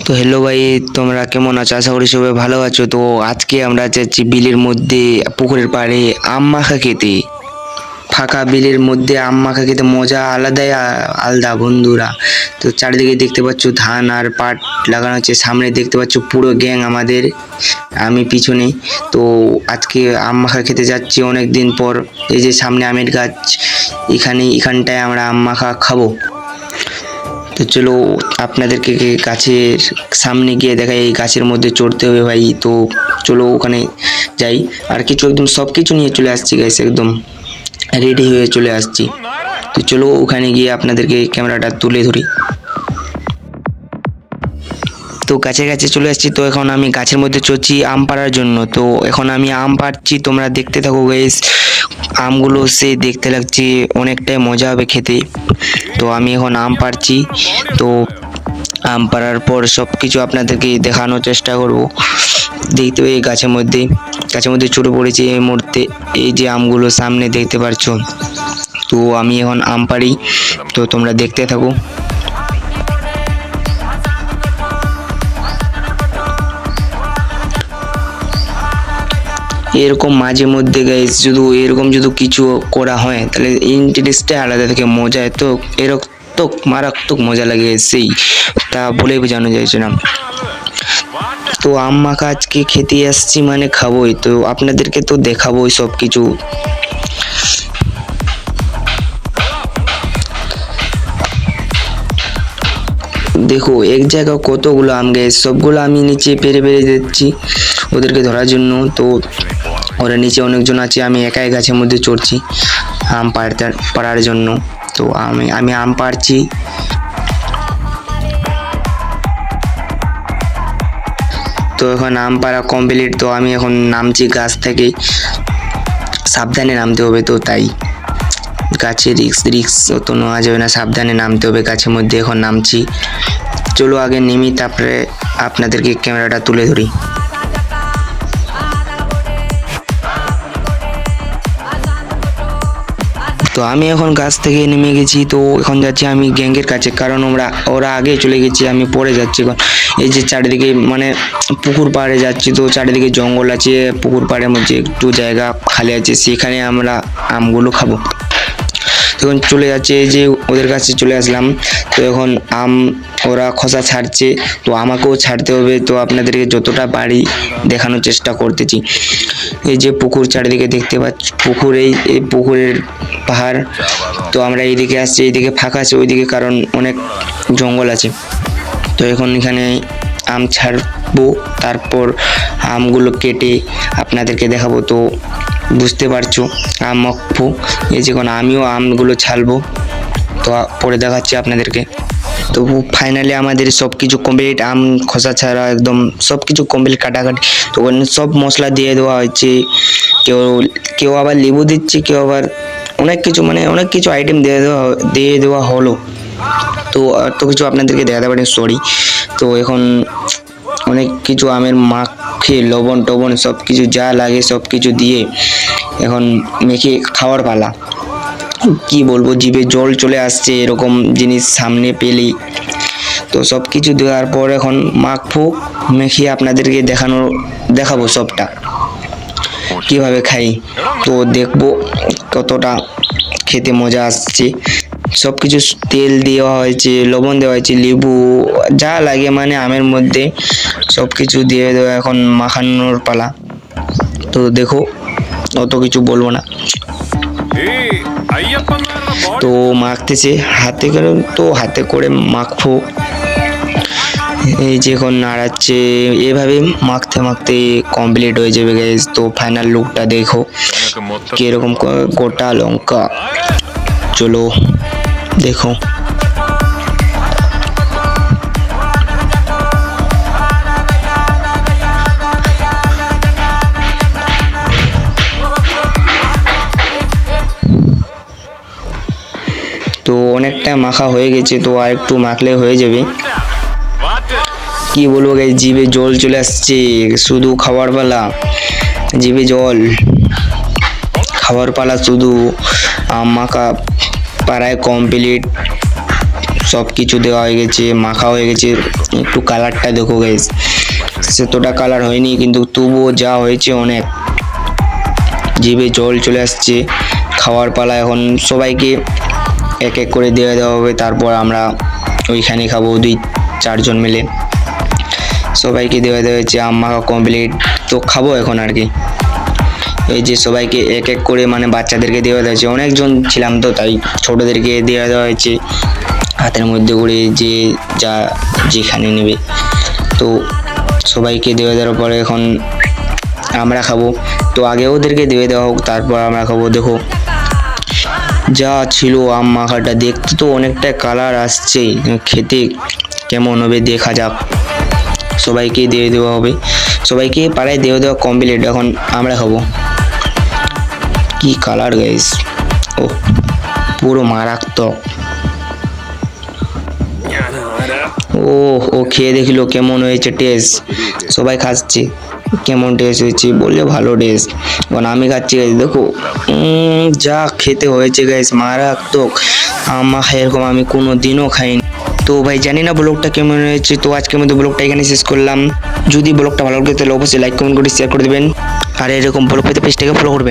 তো হ্যালো ভাই, তোমরা কেমন আছো? আশা করি সবাই ভালো আছো। তো আজকে আমরা যাচ্ছি বিলের মধ্যে, পুকুরের পাড়ে আম মাখা খেতে। ফাঁকা বিলের মধ্যে আম মাখা খেতে মজা আলাদাই আলাদা বন্ধুরা। তো চারিদিকে দেখতে পাচ্ছ ধান আর পাট লাগানো আছে, সামনে দেখতে পাচ্ছ পুরো গ্যাং আমাদের, আমি পিছনে। তো আজকে আম মাখা খেতে যাচ্ছি অনেক দিন পর। এই যে সামনে আমের গাছ, এখানটায় আমরা আম মাখা খাবো। তো চলো আপনাদেরকে গাছের সামনে গিয়ে দেখাই, এই গাছের মধ্যে চড়তে হবে ভাই। তো চলো ওখানে যাই, আর কিছু একদম সব কিছু নিয়ে চলে আসছি গাইস, একদম রেডি হয়ে চলে আসছি। তো চলো ওখানে গিয়ে আপনাদেরকে ক্যামেরাটা তুলে ধরি। তো গাছে গাছে চলে আসছি। তো এখন আমি গাছের মধ্যে চড়ছি আম পাড়ার জন্য। তো এখন আমি আম পাড়ছি, তোমরা দেখতে থাকো গাইস। আমগুলো সে দেখতে লাগছে অনেকটাই মজা হবে খেতে। তো আমি এখন আম পাড়ছি। তো আম পাড়ার পর সব কিছু আপনাদেরকে দেখানোর চেষ্টা করব। দেখতে পাই গাছের মধ্যে চড়ে পড়েছি এই মুহূর্তে। এই যে আমগুলো সামনে দেখতে পাচ্ছো। তো আমি এখন আম পাড়ি, তো তোমরা দেখতে থাকো। এরকম মাঝে মধ্যে গাইস শুধু এরকম যদি কিছু করা হয় তাহলে ইন্টারেস্টটা আলাদা থাকে, মজা এত এরকম মারাত্মক মজা লাগে সেই, তা বলে বোঝানো যাচ্ছে না। তো আম মাখা আজকে খেতে আসছি মানে খাবোই, তো আপনাদেরকে তো দেখাবোই সব কিছু। দেখো এক জায়গায় কতগুলো আম গাছ, সবগুলো আমি নিচে পেরে পেরে দিচ্ছি ওদেরকে ধরার জন্য। তো ওরা নিচে অনেকজন আছে, আমি একাই গাছের মধ্যে চড়ছি আম পাড়ার জন্য। তো আমি আম পাড়ছি। তো এখন আম পাড়া কমপ্লিট। তো আমি এখন নামছি গাছ থেকে, সাবধানে নামতে হবে। তো তাই গাছে রিক্স অত নেওয়া যাবে না, সাবধানে নামতে হবে গাছের মধ্যে। এখন নামছি, চলো আগে নেমি তারপরে আপনাদেরকে ক্যামেরাটা তুলে ধরি। তো আমি এখন গাছ থেকে নেমে গেছি। তো এখন যাচ্ছি আমি গ্যাংয়ের কাছে, কারণ ওরা আগে চলে গেছে, আমি পরে যাচ্ছি এখন। এই যে চারিদিকে মানে পুকুর পাড়ে যাচ্ছি, তো চারিদিকে জঙ্গল আছে, পুকুর পাড়ের মধ্যে একটু জায়গা খালি আছে, সেখানে আমরা আমগুলো খাবো। তখন চলে যাচ্ছে, এই যে ওদের কাছে চলে আসলাম। তো এখন আম ওরা খোসা ছাড়ছে, তো আমাকেও ছাড়তে হবে। তো আপনাদেরকে যতটা পারি দেখানোর চেষ্টা করতেছি। এই যে পুকুর চারিদিকে দেখতে পাচ্ছি, এই পুকুরের পাহাড়। তো আমরা এইদিকে আসছি, এইদিকে ফাঁকা আছে, ওইদিকে কারণ অনেক জঙ্গল আছে। তো এখন এখানে আম ছাড়বো, তারপর আমগুলো কেটে আপনাদেরকে দেখাবো। তো বুঝতে পারছো আম মাখবো, এই যে আমিও আমগুলো ছাড়বো, তো পরে দেখাচ্ছি আপনাদেরকে। তো ফাইনালি আমাদের সব কিছু কমপ্লিট, আম খোসা ছাড়া একদম সব কিছু কমপ্লিট, কাটাকাটি। তো সব মশলা দিয়ে দেওয়া হয়েছে, কেউ আবার লেবু দিচ্ছে, কেউ আবার অনেক কিছু আইটেম দিয়ে দেওয়া হলো। তো এত কিছু আপনাদেরকে দেখাতে পারি, সরি। তো এখন অনেক কিছু আমের মাখে লবণ টবণ সব কিছু যা লাগে সব কিছু দিয়ে এখন মেখে খাওয়ার পালা। কি বলবো, জিভে জল চলে আসছে এরকম জিনিস সামনে পেলেই। তো সব কিছু দেওয়ার পর এখন মাখবো, মেখে আপনাদেরকে দেখাবো সবটা কিভাবে খাই। তো দেখবো কতটা খেতে মজা আসছে। সব কিছু তেল দেওয়া হয়েছে, লবণ দেওয়া হয়েছে, লেবু যা লাগে মানে আমের মধ্যে সব কিছু দিয়ে দেওয়া, এখন মাখানোর পালা। তো দেখো অত কিছু বলবো না। তো মাখতেছে হাতে করে মাখবো। এই যে এখন নাড়াচ্ছে, এভাবে মাখতে মাখতে কমপ্লিট হয়ে যাবে গাইস। তো ফাইনাল লুকটা দেখো কিরকম, গোটা লঙ্কা, চলো দেখো। তো অনেকটা মাখা হয়ে গেছে, তো আর একটু মাখলে হয়ে যাবে। কি বলবো গাইস, জিভে জল চলে আসছে, শুধু খাবার পালা, জিভে জল, খাবার পালা শুধু। আম মাখা পাড়ায় কমপ্লিট, সব কিছু দেওয়া হয়ে গেছে, মাখা হয়ে গেছে। একটু কালারটা দেখো গাইস, সেতটা কালার হয়নি কিন্তু তবুও যা হয়েছে অনেক। জিভে জল চলে আসছে। খাওয়ার পালা এখন, সবাইকে এক এক করে দিয়ে দেওয়া হবে, তারপর আমরা ওইখানে খাবো 2-4 জন মিলে। সবাইকে দেওয়া হয়েছে, আম মাখা কমপ্লিট। তো খাবো এখন আর কি। এই যে সবাইকে এক এক করে মানে বাচ্চাদেরকে দেওয়া হয়েছে, অনেকজন ছিলাম তো তাই ছোটদেরকে দেওয়া হয়েছে হাতের মধ্যে করে, যে যা যেখানে নেবে। তো সবাইকে দেওয়া দেওয়ার পরে এখন আমরা খাবো। তো আগে ওদেরকে দিয়ে দেওয়া হোক, তারপর আমরা খাবো। দেখো যা ছিল আম মাখাটা, দেখতে তো অনেকটা কালার আসছে, খেতে কেমন হবে দেখা যাক। সবাইকে দিয়ে দেওয়া হবে, সবাইকে পাড়ায় দিয়ে দেওয়া কমপ্লিট। এখন আমরা খাবো। কি কালার গাইস, ও পুরো মারাত্মক। ও ও খেয়ে দেখলো কেমন হয়েছে টেস্ট, সবাই খাচ্ছে কেমন টেস্ট হয়েছে, বললে ভালো টেস্ট। এখন আমি খাচ্ছি গাইস, দেখো যা খেতে হয়েছে গাইস মারাত্মক। এরকম আমি কোনো দিনও খাইনি। তো ভাই জানি না ব্লগটা কেমন হয়েছে। তো আজকের মধ্যে ব্লগটা এখানে শেষ করলাম। যদি ব্লগটা ভালো লাগে তাহলে অবশ্যই লাইক কমেন্ট করে শেয়ার করে দেবেন, আর এরকম ব্লগ পেতে পেজটাকে ফলো করবেন।